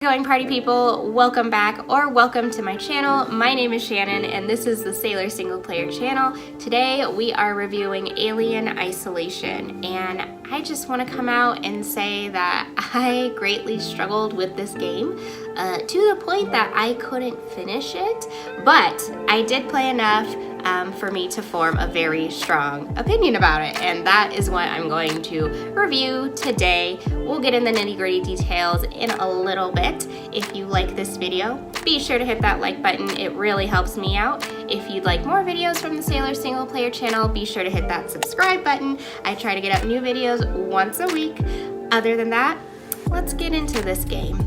Going party people, welcome back or welcome to my channel. My name is Shannon and this is the Sailor single player channel. Today we are reviewing Alien Isolation, and I just want to come out and say that I greatly struggled with this game to the point that I couldn't finish it, but I did play enough for me to form a very strong opinion about it, and that is what I'm going to review today. We'll get in the nitty-gritty details in a little bit. If you like this video, be sure to hit that like button. It really helps me out. If you'd like more videos from the Sailor single player channel, be sure to hit that subscribe button. I try to get up new videos once a week. Other than that, let's get into this game.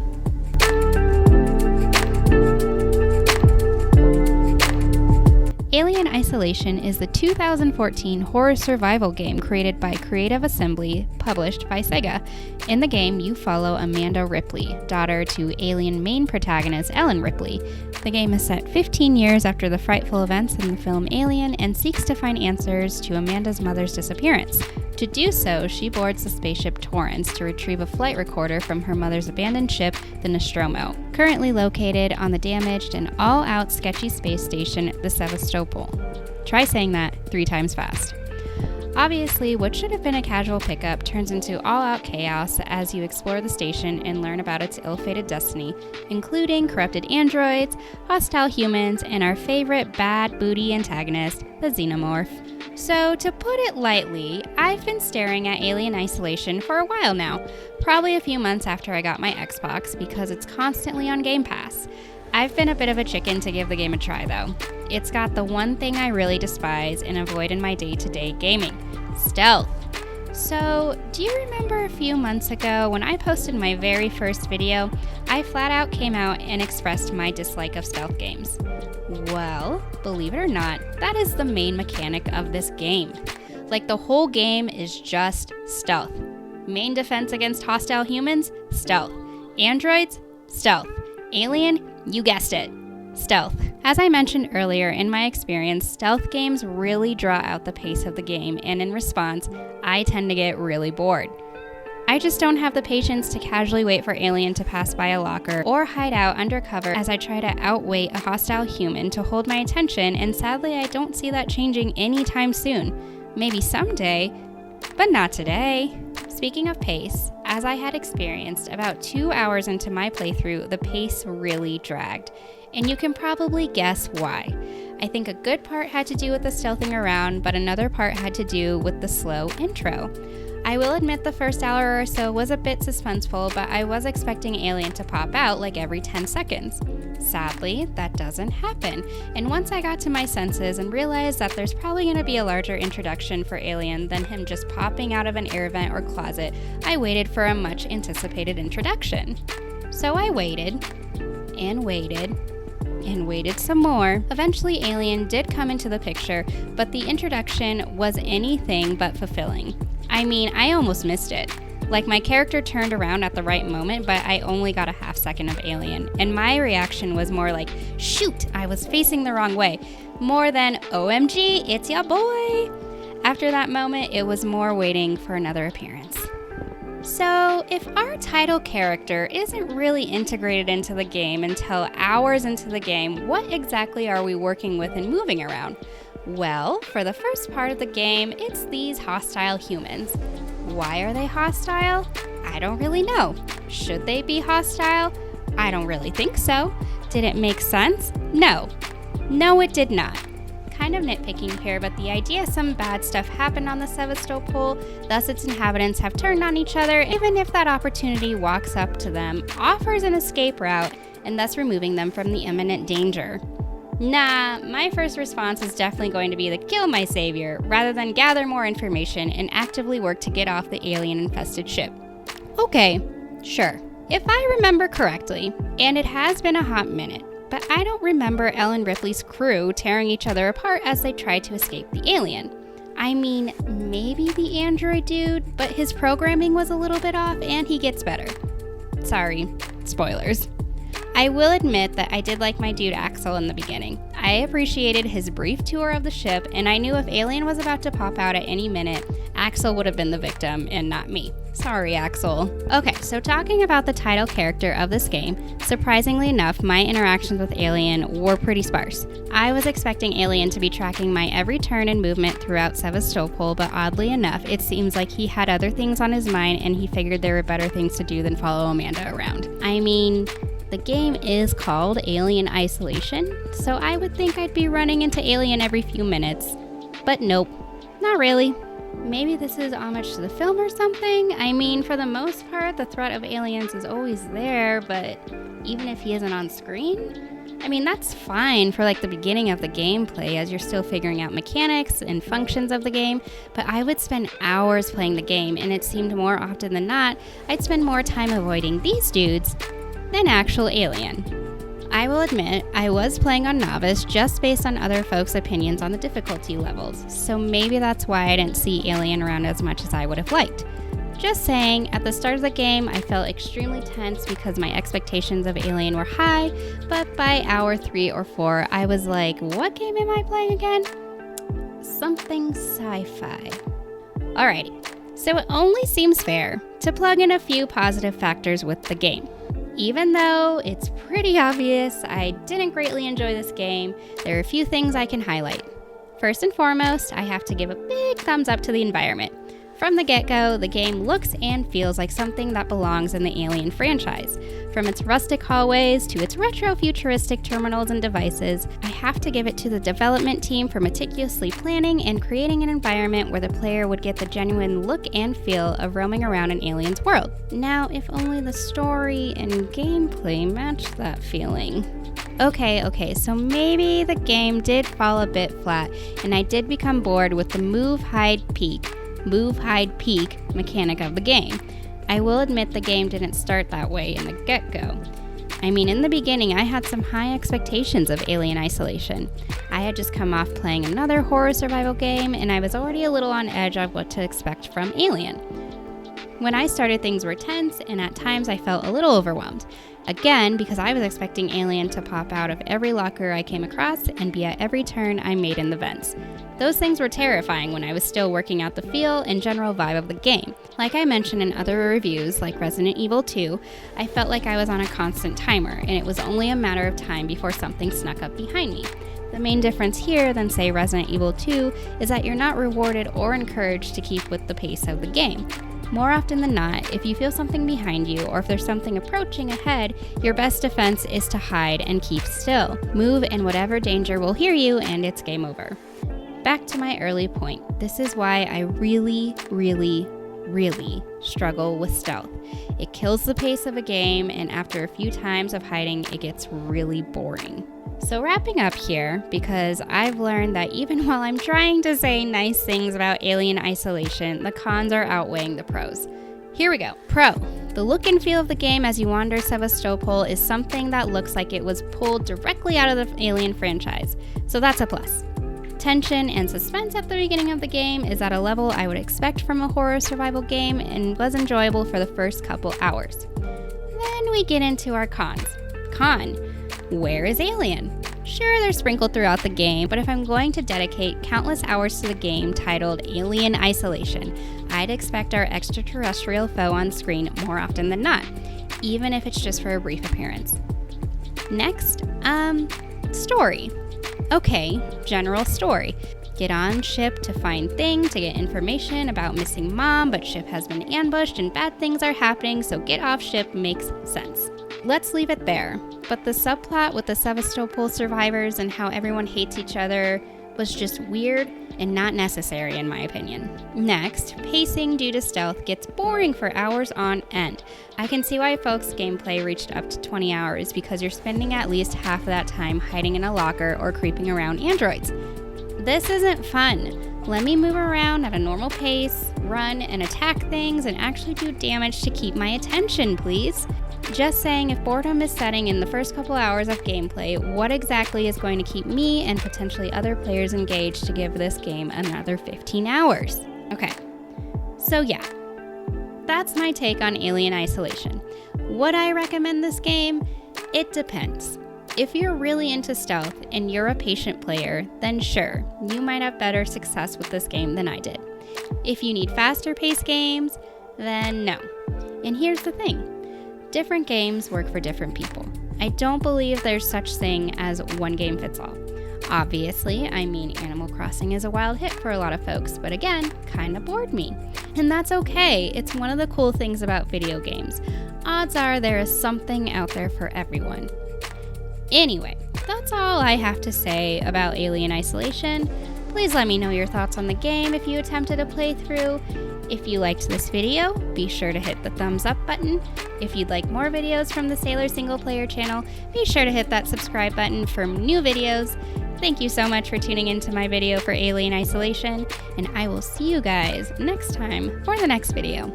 Alien Isolation is the 2014 horror survival game created by Creative Assembly, published by Sega. In the game, you follow Amanda Ripley, daughter to Alien main protagonist Ellen Ripley. The game is set 15 years after the frightful events in the film Alien and seeks to find answers to Amanda's mother's disappearance. To do so, she boards the spaceship Torrance to retrieve a flight recorder from her mother's abandoned ship, the Nostromo, currently located on the damaged and all-out sketchy space station, the Sevastopol. Try saying that 3 times fast. Obviously, what should have been a casual pickup turns into all-out chaos as you explore the station and learn about its ill-fated destiny, including corrupted androids, hostile humans, and our favorite bad booty antagonist, the Xenomorph. So, to put it lightly, I've been staring at Alien Isolation for a while now, probably a few months after I got my Xbox because it's constantly on Game Pass. I've been a bit of a chicken to give the game a try though. It's got the one thing I really despise and avoid in my day-to-day gaming: stealth. So, do you remember a few months ago when I posted my very first video, I flat out came out and expressed my dislike of stealth games? Well, believe it or not, that is the main mechanic of this game. Like, the whole game is just stealth. Main defense against hostile humans? Stealth. Androids? Stealth. Alien? You guessed it. Stealth. As I mentioned earlier, in my experience, stealth games really draw out the pace of the game, and in response, I tend to get really bored. I just don't have the patience to casually wait for Alien to pass by a locker or hide out undercover as I try to outweight a hostile human to hold my attention, and sadly I don't see that changing anytime soon. Maybe someday, but not today. Speaking of pace, as I had experienced, about 2 hours into my playthrough, the pace really dragged. And you can probably guess why. I think a good part had to do with the stealthing around, but another part had to do with the slow intro. I will admit the first hour or so was a bit suspenseful, but I was expecting Alien to pop out like every 10 seconds. Sadly, that doesn't happen, and once I got to my senses and realized that there's probably going to be a larger introduction for Alien than him just popping out of an air vent or closet, I waited for a much anticipated introduction. So I waited, and waited, and waited some more. Eventually Alien did come into the picture, but the introduction was anything but fulfilling. I mean, I almost missed it. Like, my character turned around at the right moment, but I only got a half second of Alien, and my reaction was more like, shoot, I was facing the wrong way, more than, OMG, it's ya boy. After that moment, it was more waiting for another appearance. So, if our title character isn't really integrated into the game until hours into the game, what exactly are we working with and moving around? Well, for the first part of the game, it's these hostile humans. Why are they hostile? I don't really know. Should they be hostile? I don't really think so. Did it make sense? No. No, it did not. Kind of nitpicking here, but the idea some bad stuff happened on the Sevastopol, thus its inhabitants have turned on each other, even if that opportunity walks up to them, offers an escape route, and thus removing them from the imminent danger. Nah, my first response is definitely going to be to kill my savior, rather than gather more information and actively work to get off the alien-infested ship. Okay, sure. If I remember correctly, and it has been a hot minute, but I don't remember Ellen Ripley's crew tearing each other apart as they tried to escape the alien. I mean, maybe the android dude, but his programming was a little bit off and he gets better. Sorry, spoilers. I will admit that I did like my dude Axel in the beginning. I appreciated his brief tour of the ship, and I knew if Alien was about to pop out at any minute, Axel would have been the victim and not me. Sorry, Axel. Okay, so talking about the title character of this game, surprisingly enough, my interactions with Alien were pretty sparse. I was expecting Alien to be tracking my every turn and movement throughout Sevastopol, but oddly enough, it seems like he had other things on his mind and he figured there were better things to do than follow Amanda around. I mean, the game is called Alien Isolation, so I would think I'd be running into Alien every few minutes. But nope, not really. Maybe this is homage to the film or something? I mean, for the most part, the threat of aliens is always there, but even if he isn't on screen? I mean, that's fine for like the beginning of the gameplay as you're still figuring out mechanics and functions of the game, but I would spend hours playing the game, and it seemed more often than not, I'd spend more time avoiding these dudes than actual Alien. I will admit, I was playing on Novice just based on other folks' opinions on the difficulty levels, so maybe that's why I didn't see Alien around as much as I would have liked. Just saying, at the start of the game, I felt extremely tense because my expectations of Alien were high, but by hour 3 or 4, I was like, what game am I playing again? Something sci-fi. Alrighty, so it only seems fair to plug in a few positive factors with the game. Even though it's pretty obvious I didn't greatly enjoy this game, there are a few things I can highlight. First and foremost, I have to give a big thumbs up to the environment. From the get-go, the game looks and feels like something that belongs in the Alien franchise. From its rustic hallways to its retro-futuristic terminals and devices, I have to give it to the development team for meticulously planning and creating an environment where the player would get the genuine look and feel of roaming around an alien's world. Now, if only the story and gameplay matched that feeling. Okay, so maybe the game did fall a bit flat, and I did become bored with the move, hide, peek mechanic of the game. I will admit the game didn't start that way in the get-go. I mean, in the beginning, I had some high expectations of Alien Isolation. I had just come off playing another horror survival game, and I was already a little on edge of what to expect from Alien. When I started, things were tense, and at times I felt a little overwhelmed. Again, because I was expecting Alien to pop out of every locker I came across and be at every turn I made in the vents. Those things were terrifying when I was still working out the feel and general vibe of the game. Like I mentioned in other reviews, like Resident Evil 2, I felt like I was on a constant timer, and it was only a matter of time before something snuck up behind me. The main difference here than, say, Resident Evil 2 is that you're not rewarded or encouraged to keep with the pace of the game. More often than not, if you feel something behind you or if there's something approaching ahead, your best defense is to hide and keep still. Move and whatever danger will hear you, and it's game over. Back to my early point, this is why I really struggle with stealth. It kills the pace of a game, and after a few times of hiding, it gets really boring. So wrapping up here, because I've learned that even while I'm trying to say nice things about Alien Isolation, the cons are outweighing the pros. Here we go. Pro. The look and feel of the game as you wander Sevastopol is something that looks like it was pulled directly out of the Alien franchise, so that's a plus. Tension and suspense at the beginning of the game is at a level I would expect from a horror survival game and was enjoyable for the first couple hours. Then we get into our cons. Con. Where is Alien? Sure, they're sprinkled throughout the game, but if I'm going to dedicate countless hours to the game titled Alien Isolation, I'd expect our extraterrestrial foe on screen more often than not, even if it's just for a brief appearance. Next, story. Okay, general story. Get on ship to find thing, to get information about missing mom, but ship has been ambushed and bad things are happening, so get off ship makes sense. Let's leave it there. But the subplot with the Sevastopol survivors and how everyone hates each other was just weird and not necessary in my opinion. Next, pacing due to stealth gets boring for hours on end. I can see why folks' gameplay reached up to 20 hours because you're spending at least half of that time hiding in a locker or creeping around androids. This isn't fun. Let me move around at a normal pace, run and attack things, and actually do damage to keep my attention, please. Just saying, if boredom is setting in the first couple hours of gameplay, what exactly is going to keep me and potentially other players engaged to give this game another 15 hours? Okay, so yeah, that's my take on Alien Isolation. Would I recommend this game? It depends. If you're really into stealth and you're a patient player, then sure, you might have better success with this game than I did. If you need faster paced games, then no. And here's the thing, different games work for different people. I don't believe there's such thing as one game fits all. Obviously, I mean Animal Crossing is a wild hit for a lot of folks, but again, kinda bored me. And that's okay, it's one of the cool things about video games. Odds are there is something out there for everyone. Anyway, that's all I have to say about Alien Isolation. Please let me know your thoughts on the game if you attempted a playthrough. If you liked this video, be sure to hit the thumbs up button. If you'd like more videos from the Sailor Single Player channel, be sure to hit that subscribe button for new videos. Thank you so much for tuning into my video for Alien Isolation, and I will see you guys next time for the next video.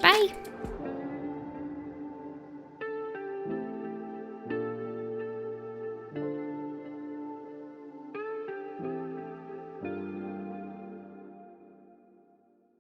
Bye!